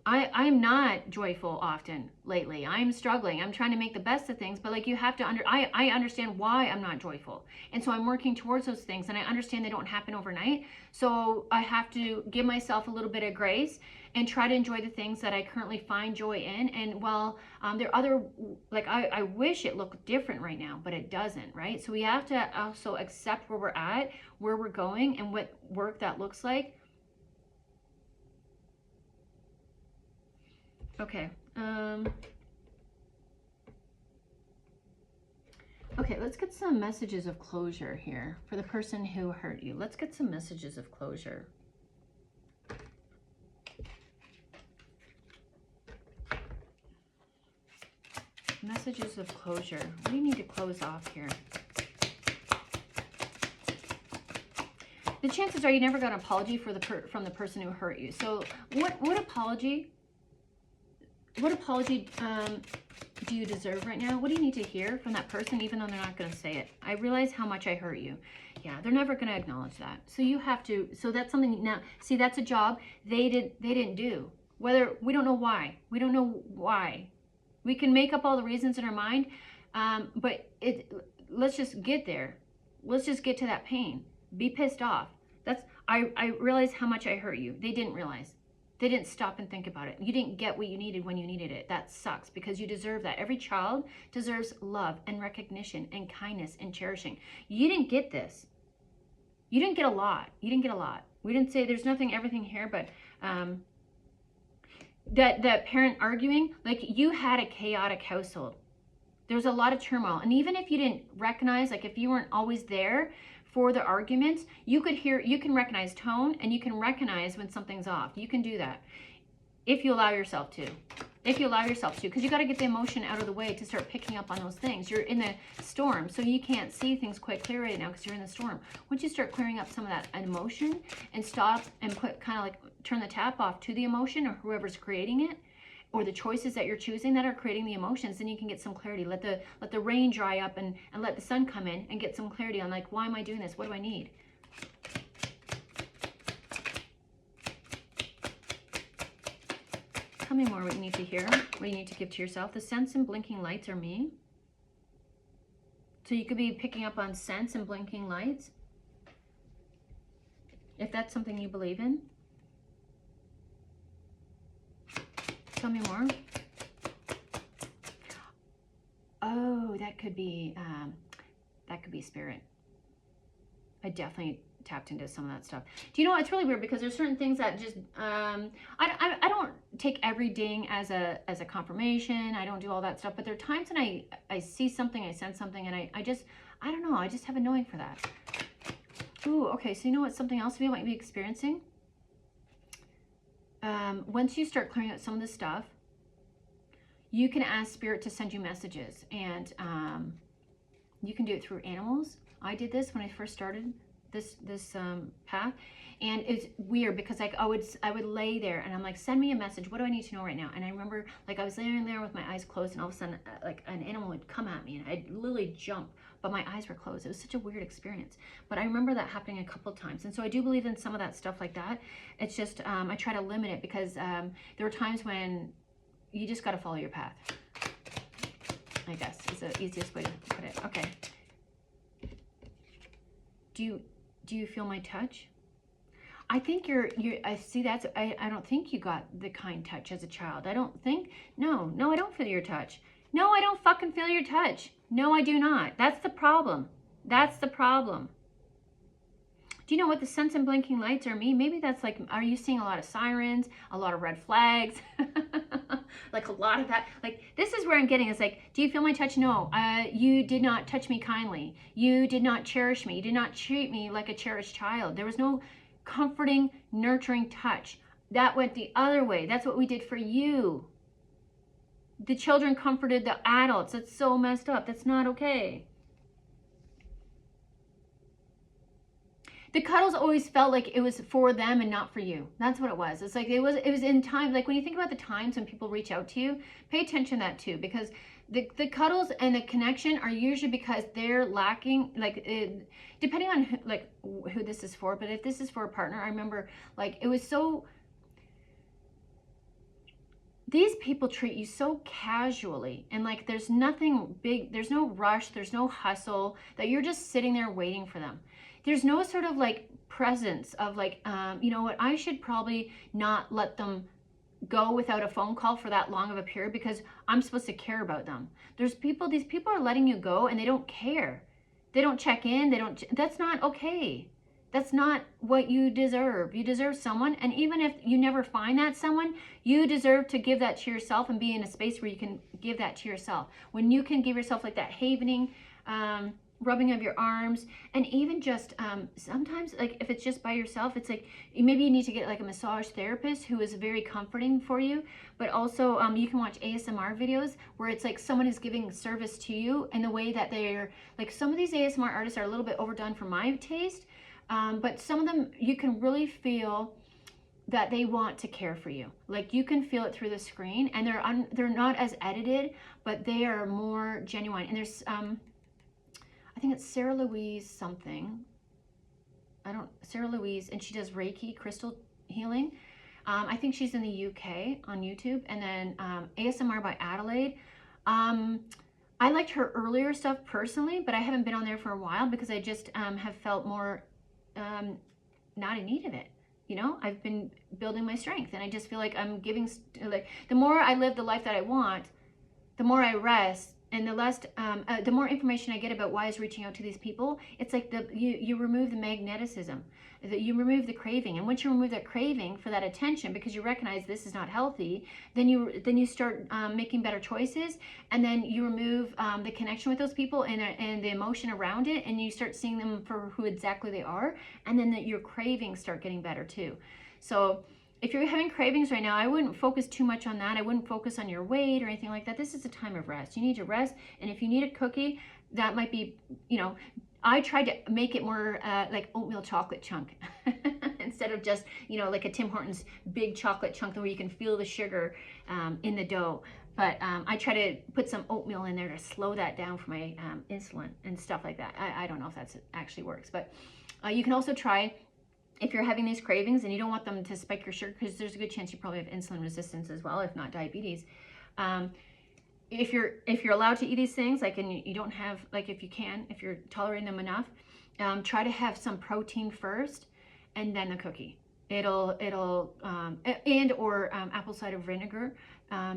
I'm not joyful often lately. I'm struggling. I'm trying to make the best of things, but, like, you have to I understand why I'm not joyful. And so I'm working towards those things, and I understand they don't happen overnight. So I have to give myself a little bit of grace and try to enjoy the things that I currently find joy in. And while there are other, like, I wish it looked different right now, but it doesn't, right? So we have to also accept where we're at, where we're going, and what work that looks like. Okay. Okay, let's get some messages of closure here for the person who hurt you. Let's get some messages of closure. Messages of closure. What do you need to close off here? The chances are you never got an apology from the person who hurt you. So what apology do you deserve right now? What do you need to hear from that person, even though they're not going to say it? I realize how much I hurt you. Yeah, they're never going to acknowledge that. So you have to, so that's something now, see, that's a job they didn't do. Whether, we don't know why. We don't know why. We can make up all the reasons in our mind, but let's just get there. Let's just get to that pain. Be pissed off. I realize how much I hurt you. They didn't realize. They didn't stop and think about it. You didn't get what you needed when you needed it. That sucks, because you deserve that. Every child deserves love and recognition and kindness and cherishing. You didn't get this. You didn't get a lot. You didn't get a lot. We didn't say there's everything here, but that parent arguing, like, you had a chaotic household. There's a lot of turmoil. And even if you didn't recognize, like if you weren't always there for the arguments, you can recognize tone, and you can recognize when something's off. You can do that if you allow yourself to. If you allow yourself to, because you got to get the emotion out of the way to start picking up on those things. You're in the storm, so you can't see things quite clear right now because you're in the storm. Once you start clearing up some of that emotion and stop and put kind of like turn the tap off to the emotion, or whoever's creating it, or the choices that you're choosing that are creating the emotions, then you can get some clarity. Let the rain dry up and let the sun come in and get some clarity on, like, why am I doing this? What do I need? Tell me more what you need to hear, what you need to give to yourself. The sense and blinking lights are me. So you could be picking up on sense and blinking lights, if that's something you believe in. Tell me more. Oh, that could be spirit. I definitely tapped into some of that stuff. Do you know, it's really weird because there's certain things that just I don't take every ding as a confirmation. I don't do all that stuff, but there are times when I see something, I sense something, and I don't know, I just have a knowing for that. Ooh, okay, so you know what, something else you might be experiencing? Once you start clearing out some of this stuff, you can ask spirit to send you messages, and you can do it through animals. I did this when I first started this path, and it's weird because like I would lay there and I'm like, send me a message. What do I need to know right now? And I remember like I was laying there with my eyes closed, and all of a sudden like an animal would come at me, and I'd literally jump, but my eyes were closed. It was such a weird experience, but I remember that happening a couple times. And so I do believe in some of that stuff like that. It's just I try to limit it because there were times when you just got to follow your path, I guess is the easiest way to put it. Okay. Do you feel my touch? I think I see that's, I don't think you got the kind touch as a child. I don't think, no, I don't feel your touch. No, I don't fucking feel your touch. No, I do not. That's the problem. That's the problem. Do you know what the sense and blinking lights are me? Maybe that's like, are you seeing a lot of sirens, a lot of red flags? Like a lot of that. Like, this is where I'm getting. It's like, do you feel my touch? No, you did not touch me kindly. You did not cherish me. You did not treat me like a cherished child. There was no comforting, nurturing touch. That went the other way. That's what we did for you. The children comforted the adults. That's so messed up. That's not okay. The cuddles always felt like it was for them and not for you. That's what it was. It's like it was in time. Like when you think about the times when people reach out to you, pay attention to that too, because the cuddles and the connection are usually because they're lacking, like depending on who this is for. But if this is for a partner, I remember like it was so, these people treat you so casually, and like there's nothing big, there's no rush, there's no hustle, that you're just sitting there waiting for them. There's no sort of like presence of like, you know what, I should probably not let them go without a phone call for that long of a period because I'm supposed to care about them. These people are letting you go and they don't care. They don't check in, that's not okay. That's not what you deserve. You deserve someone, and even if you never find that someone, you deserve to give that to yourself and be in a space where you can give that to yourself. When you can give yourself like that havening, rubbing of your arms, and even just sometimes, like if it's just by yourself, it's like maybe you need to get like a massage therapist who is very comforting for you. But also you can watch ASMR videos where it's like someone is giving service to you in the way that they're like, some of these ASMR artists are a little bit overdone for my taste, but some of them you can really feel that they want to care for you. Like you can feel it through the screen, and they're not as edited, but they are more genuine. And there's I think it's Sarah Louise something. Sarah Louise, and she does Reiki crystal healing. I think she's in the UK on YouTube. And then ASMR by Adelaide. I liked her earlier stuff personally, but I haven't been on there for a while because I just have felt more not in need of it. You know, I've been building my strength, and I just feel like I'm giving, like the more I live the life that I want, the more I rest, and the less, the more information I get about why I was reaching out to these people. It's like you remove the magneticism, that you remove the craving, and once you remove that craving for that attention, because you recognize this is not healthy, then you start making better choices, and then you remove the connection with those people and the emotion around it, and you start seeing them for who exactly they are, and then your cravings start getting better too. So if you're having cravings right now, I wouldn't focus too much on that. I wouldn't focus on your weight or anything like that. This is a time of rest. You need to rest. And if you need a cookie, that might be, you know, I tried to make it more like oatmeal chocolate chunk instead of just, you know, like a Tim Hortons big chocolate chunk where you can feel the sugar in the dough. But I try to put some oatmeal in there to slow that down for my insulin and stuff like that. I don't know if that actually works. But you can also try, if you're having these cravings and you don't want them to spike your sugar, because there's a good chance you probably have insulin resistance as well, if not diabetes. If you're allowed to eat these things, like, and you don't have, like, if you're tolerating them enough, try to have some protein first and then the cookie. It'll or apple cider vinegar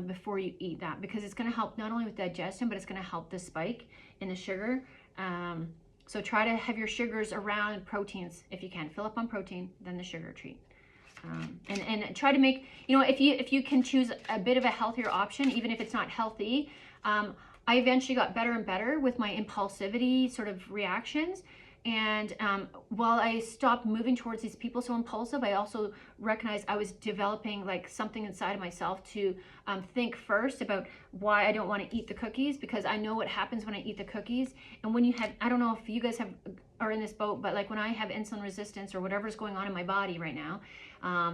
before you eat that, because it's going to help not only with digestion, but it's going to help the spike in the sugar. So try to have your sugars around proteins if you can. Fill up on protein, then the sugar treat. And try to make, you know, if you can choose a bit of a healthier option, even if it's not healthy. I eventually got better and better with my impulsivity sort of reactions. And while I stopped moving towards these people so impulsive, I also recognized I was developing like something inside of myself to think first about why I don't want to eat the cookies, because I know what happens when I eat the cookies. And when you have, I don't know if you guys are in this boat, but like when I have insulin resistance or whatever's going on in my body right now,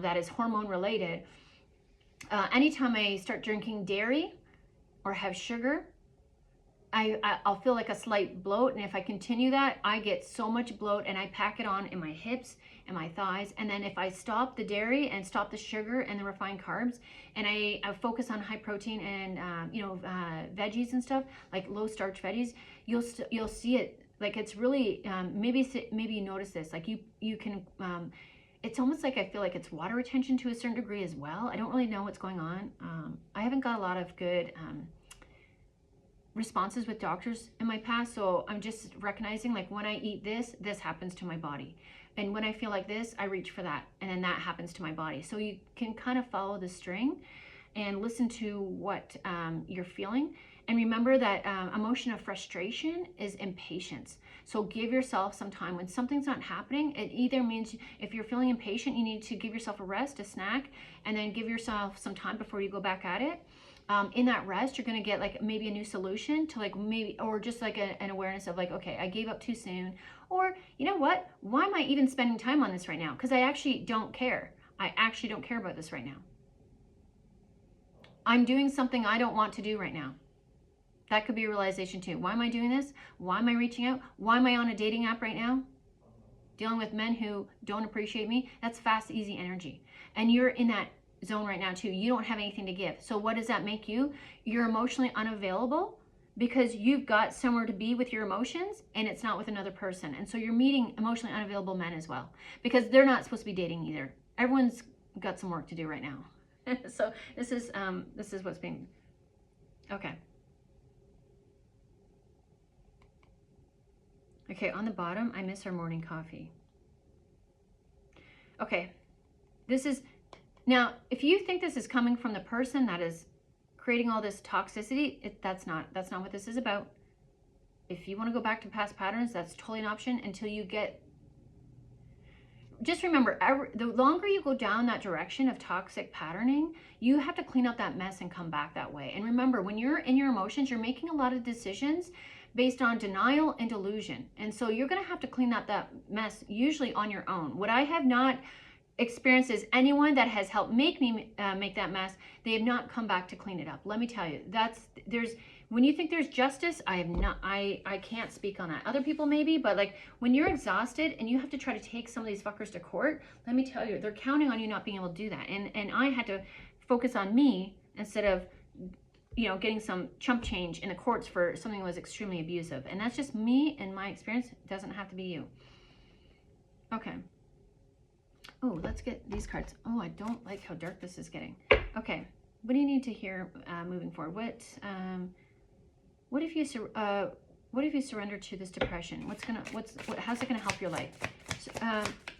that is hormone related, anytime I start drinking dairy or have sugar, I'll feel like a slight bloat, and if I continue that, I get so much bloat, and I pack it on in my hips and my thighs. And then if I stop the dairy and stop the sugar and the refined carbs, and I focus on high protein and veggies and stuff, like low starch veggies, you'll see it. Like it's really maybe you notice this. Like you can. It's almost like I feel like it's water retention to a certain degree as well. I don't really know what's going on. I haven't got a lot of good responses with doctors in my past, so I'm just recognizing, like, when I eat this happens to my body, and when I feel like this, I reach for that, and then that happens to my body. So you can kind of follow the string and listen to what you're feeling, and remember that emotion of frustration is impatience. So give yourself some time. When something's not happening, it either means if you're feeling impatient, you need to give yourself a rest, a snack, and then give yourself some time before you go back at it. In that rest, you're going to get like maybe a new solution to, like, maybe, or just like an awareness of like, okay, I gave up too soon, or you know what, why am I even spending time on this right now? Because I actually don't care. I actually don't care about this right now. I'm doing something I don't want to do right now. That could be a realization too. Why am I doing this? Why am I reaching out? Why am I on a dating app right now? Dealing with men who don't appreciate me? That's fast, easy energy. And you're in that zone right now too. You don't have anything to give. So what does that make you? You're emotionally unavailable because you've got somewhere to be with your emotions, and it's not with another person. And so you're meeting emotionally unavailable men as well, because they're not supposed to be dating either. Everyone's got some work to do right now. So this is what's being, okay. Okay, on the bottom, I miss our morning coffee. Okay, this is, now, if you think this is coming from the person that is creating all this toxicity, that's not what this is about. If you want to go back to past patterns, that's totally an option until you get, just remember, the longer you go down that direction of toxic patterning, you have to clean up that mess and come back that way. And remember, when you're in your emotions, you're making a lot of decisions based on denial and delusion. And so you're going to have to clean up that mess usually on your own. What I have not experienced is anyone that has helped make me make that mess, they have not come back to clean it up. Let me tell you, when you think there's justice, I can't speak on that. Other people maybe, but like when you're exhausted and you have to try to take some of these fuckers to court, let me tell you, they're counting on you not being able to do that. And I had to focus on me instead of, you know, getting some chump change in the courts for something that was extremely abusive. And that's just me and my experience. It doesn't have to be you. Okay. Oh, let's get these cards. Oh, I don't like how dark this is getting. Okay. What do you need to hear moving forward? What if you surrender to this depression? How's it gonna help your life?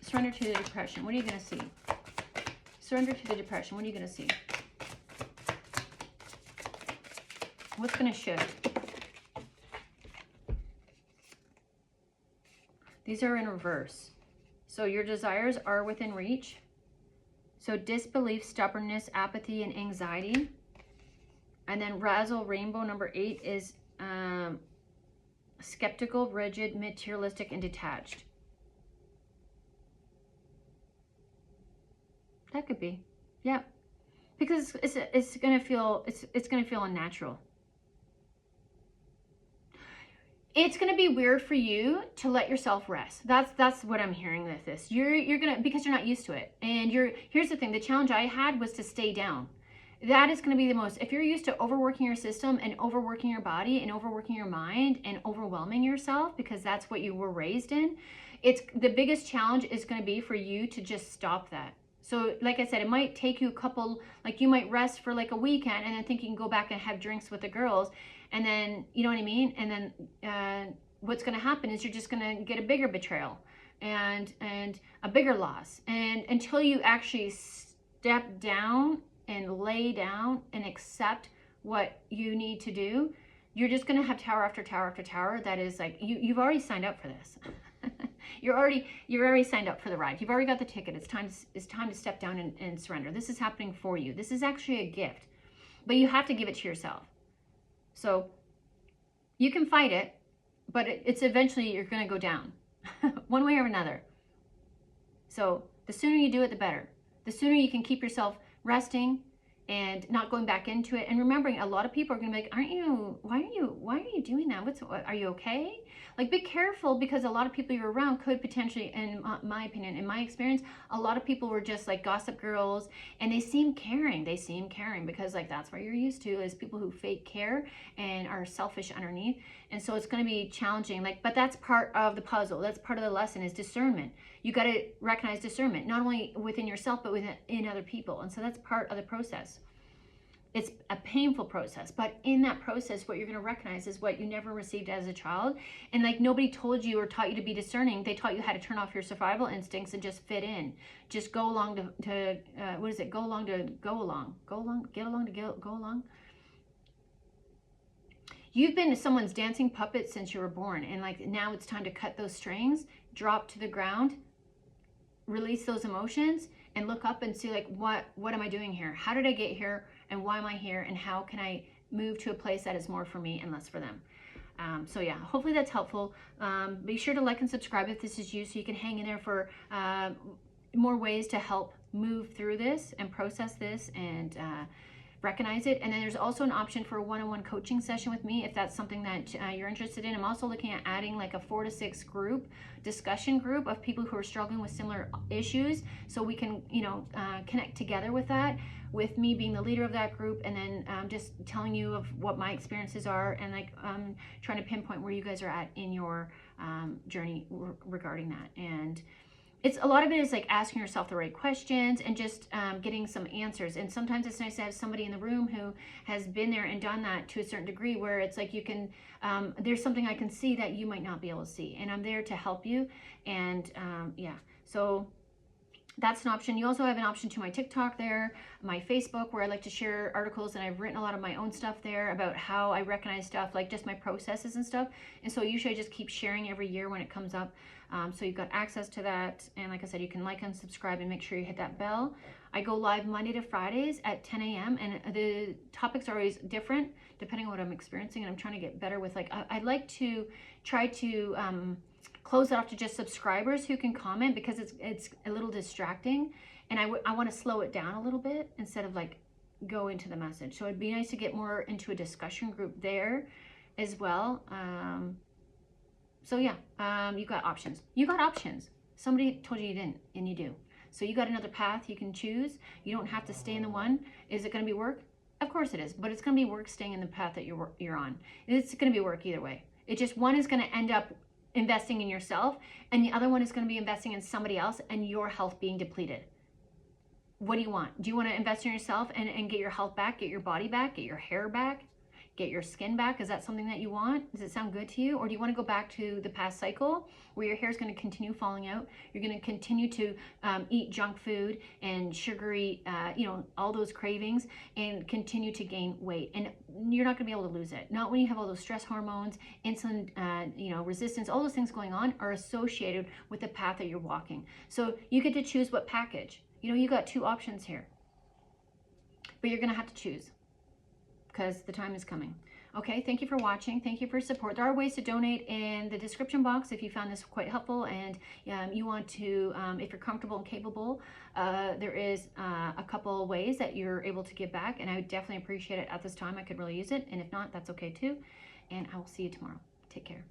Surrender to the depression. What are you gonna see? Surrender to the depression. What are you gonna see? What's gonna shift? These are in reverse. So your desires are within reach. So disbelief, stubbornness, apathy, and anxiety. And then Razzle Rainbow number 8 is skeptical, rigid, materialistic, and detached. That could be, yeah, because it's gonna feel unnatural. It's gonna be weird for you to let yourself rest. That's what I'm hearing with this. You're gonna, because you're not used to it. And here's the thing, the challenge I had was to stay down. That is gonna be the most, if you're used to overworking your system and overworking your body and overworking your mind and overwhelming yourself, because that's what you were raised in, it's the biggest challenge is gonna be for you to just stop that. So like I said, it might take you a couple, like you might rest for like a weekend and then think you can go back and have drinks with the girls. And then, you know what I mean? And then what's going to happen is you're just going to get a bigger betrayal and a bigger loss. And until you actually step down and lay down and accept what you need to do, you're just going to have tower after tower after tower. That is like, you've already signed up for this. You're already signed up for the ride. You've already got the ticket. It's time to step down and surrender. This is happening for you. This is actually a gift, but you have to give it to yourself. So you can fight it, but it's eventually you're going to go down one way or another. So the sooner you do it, the better. The sooner you can keep yourself resting and not going back into it. And remembering, a lot of people are going to be like, why are you doing that? Are you okay? Like, be careful, because a lot of people you're around could potentially, in my opinion, in my experience, a lot of people were just like gossip girls, and they seem caring. They seem caring because like that's what you're used to, is people who fake care and are selfish underneath. And so it's going to be challenging. Like, but that's part of the puzzle. That's part of the lesson, is discernment. You got to recognize discernment, not only within yourself, but within other people. And so that's part of the process. It's a painful process, but in that process, what you're going to recognize is what you never received as a child. And like, nobody told you or taught you to be discerning. They taught you how to turn off your survival instincts and just fit in. Just go along to what is it? Go along to go along. Go along, get along to go along. You've been someone's dancing puppet since you were born. And like, now it's time to cut those strings, drop to the ground, release those emotions, and look up and see like, what am I doing here? How did I get here? And why am I here? And how can I move to a place that is more for me and less for them? So yeah, hopefully that's helpful. Be sure to like and subscribe if this is you, so you can hang in there for more ways to help move through this and process this and recognize it. And then there's also an option for a one-on-one coaching session with me if that's something that you're interested in. I'm also looking at adding like a 4 to 6 discussion group of people who are struggling with similar issues, so we can, connect together with that, with me being the leader of that group, and then just telling you of what my experiences are, and like trying to pinpoint where you guys are at in your journey regarding that. And it's a lot of it is like asking yourself the right questions and just getting some answers. And sometimes it's nice to have somebody in the room who has been there and done that to a certain degree, where it's like you can, there's something I can see that you might not be able to see, and I'm there to help you. And yeah, so That's an option. You also have an option to my TikTok there, my Facebook, where I like to share articles, and I've written a lot of my own stuff there about how I recognize stuff, like just my processes and stuff. And so usually I just keep sharing every year when it comes up. So you've got access to that. And like I said, you can like and subscribe and make sure you hit that bell. I go live Monday to Fridays at 10 a.m. and the topics are always different depending on what I'm experiencing. And I'm trying to get better with, like, I like to try to close it off to just subscribers who can comment, because it's a little distracting, and I want to slow it down a little bit instead of like go into the message. So it'd be nice to get more into a discussion group there as well. So yeah, you got options. You got options. Somebody told you you didn't, and you do. So you got another path you can choose. You don't have to stay in the one. Is it going to be work? Of course it is, but it's going to be work staying in the path that you're on. It's going to be work either way. It just, one is going to end up investing in yourself, and the other one is going to be investing in somebody else and your health being depleted. What do you want? Do you want to invest in yourself and get your health back, get your body back, get your hair back, get your skin back? Is that something that you want? Does it sound good to you? Or do you want to go back to the past cycle where your hair is going to continue falling out? You're going to continue to eat junk food and sugary, all those cravings, and continue to gain weight. And you're not going to be able to lose it. Not when you have all those stress hormones, insulin, resistance, all those things going on are associated with the path that you're walking. So you get to choose what package. You got two options here, but you're going to have to choose, because the time is coming. Okay, thank you for watching. Thank you for support. There are ways to donate in the description box if you found this quite helpful, and you want to, if you're comfortable and capable, there is a couple ways that you're able to give back, and I would definitely appreciate it at this time. I could really use it, and if not, that's okay too. And I will see you tomorrow. Take care.